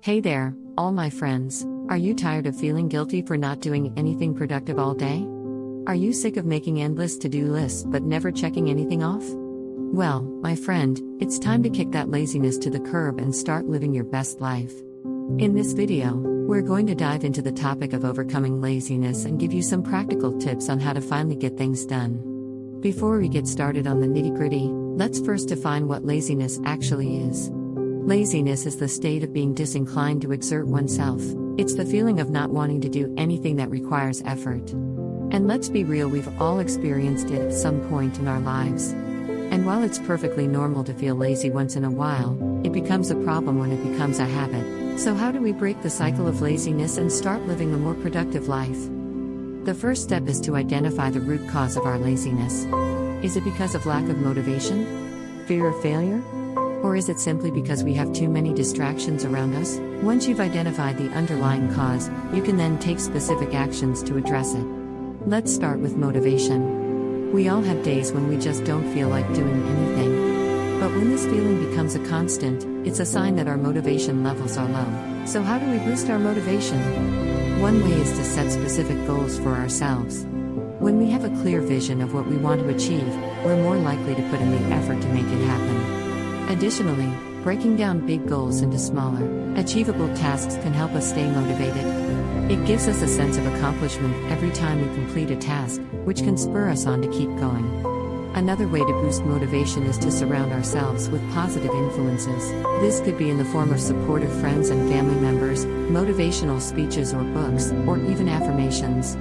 Hey there, all my friends. Are you tired of feeling guilty for not doing anything productive all day? Are you sick of making endless to-do lists but never checking anything off? Well, my friend, it's time to kick that laziness to the curb and start living your best life. In this video, we're going to dive into the topic of overcoming laziness and give you some practical tips on how to finally get things done. Before we get started on the nitty-gritty, let's first define what laziness actually is. Laziness is the state of being disinclined to exert oneself. It's the feeling of not wanting to do anything that requires effort. And let's be real, we've all experienced it at some point in our lives. And while it's perfectly normal to feel lazy once in a while, it becomes a problem when it becomes a habit. So how do we break the cycle of laziness and start living a more productive life? The first step is to identify the root cause of our laziness. Is it because of lack of motivation? Fear of failure? Or is it simply because we have too many distractions around us? Once you've identified the underlying cause, you can then take specific actions to address it. Let's start with motivation. We all have days when we just don't feel like doing anything. But when this feeling becomes a constant, it's a sign that our motivation levels are low. So how do we boost our motivation? One way is to set specific goals for ourselves. When we have a clear vision of what we want to achieve, we're more likely to put in the effort to make it happen. Additionally, breaking down big goals into smaller, achievable tasks can help us stay motivated. It gives us a sense of accomplishment every time we complete a task, which can spur us on to keep going. Another way to boost motivation is to surround ourselves with positive influences. This could be in the form of supportive friends and family members, motivational speeches or books, or even affirmations.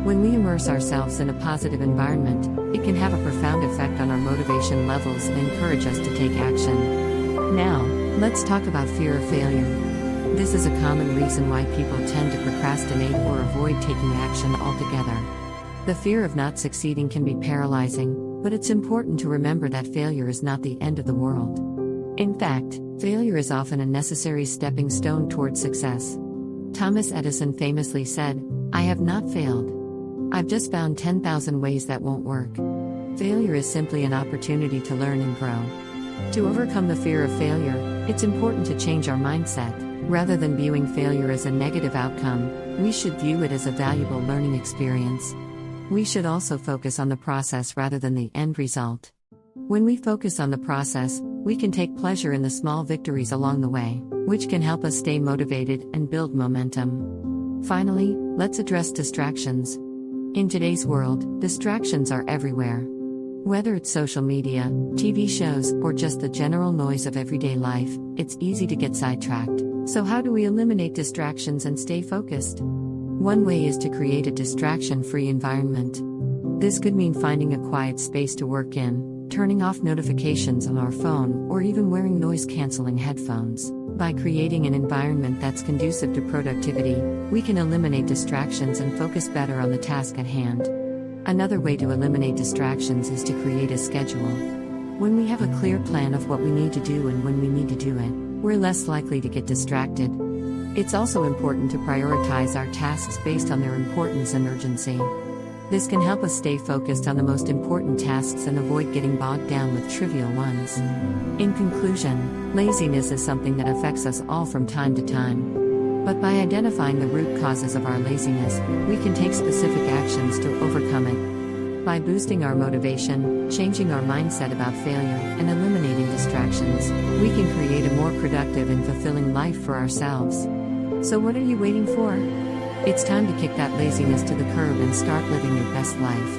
When we immerse ourselves in a positive environment, it can have a profound effect on our motivation levels and encourage us to take action. Now, let's talk about fear of failure. This is a common reason why people tend to procrastinate or avoid taking action altogether. The fear of not succeeding can be paralyzing, but it's important to remember that failure is not the end of the world. In fact, failure is often a necessary stepping stone toward success. Thomas Edison famously said, "I have not failed. I've just found 10,000 ways that won't work." Failure is simply an opportunity to learn and grow. To overcome the fear of failure, it's important to change our mindset. Rather than viewing failure as a negative outcome, we should view it as a valuable learning experience. We should also focus on the process rather than the end result. When we focus on the process, we can take pleasure in the small victories along the way, which can help us stay motivated and build momentum. Finally, let's address distractions. In today's world, distractions are everywhere. Whether it's social media, TV shows, or just the general noise of everyday life, it's easy to get sidetracked. So how do we eliminate distractions and stay focused? One way is to create a distraction-free environment. This could mean finding a quiet space to work in, turning off notifications on our phone, or even wearing noise-canceling headphones. By creating an environment that's conducive to productivity, we can eliminate distractions and focus better on the task at hand. Another way to eliminate distractions is to create a schedule. When we have a clear plan of what we need to do and when we need to do it, we're less likely to get distracted. It's also important to prioritize our tasks based on their importance and urgency. This can help us stay focused on the most important tasks and avoid getting bogged down with trivial ones. In conclusion, laziness is something that affects us all from time to time. But by identifying the root causes of our laziness, we can take specific actions to overcome it. By boosting our motivation, changing our mindset about failure, and eliminating distractions, we can create a more productive and fulfilling life for ourselves. So what are you waiting for? It's time to kick that laziness to the curb and start living your best life.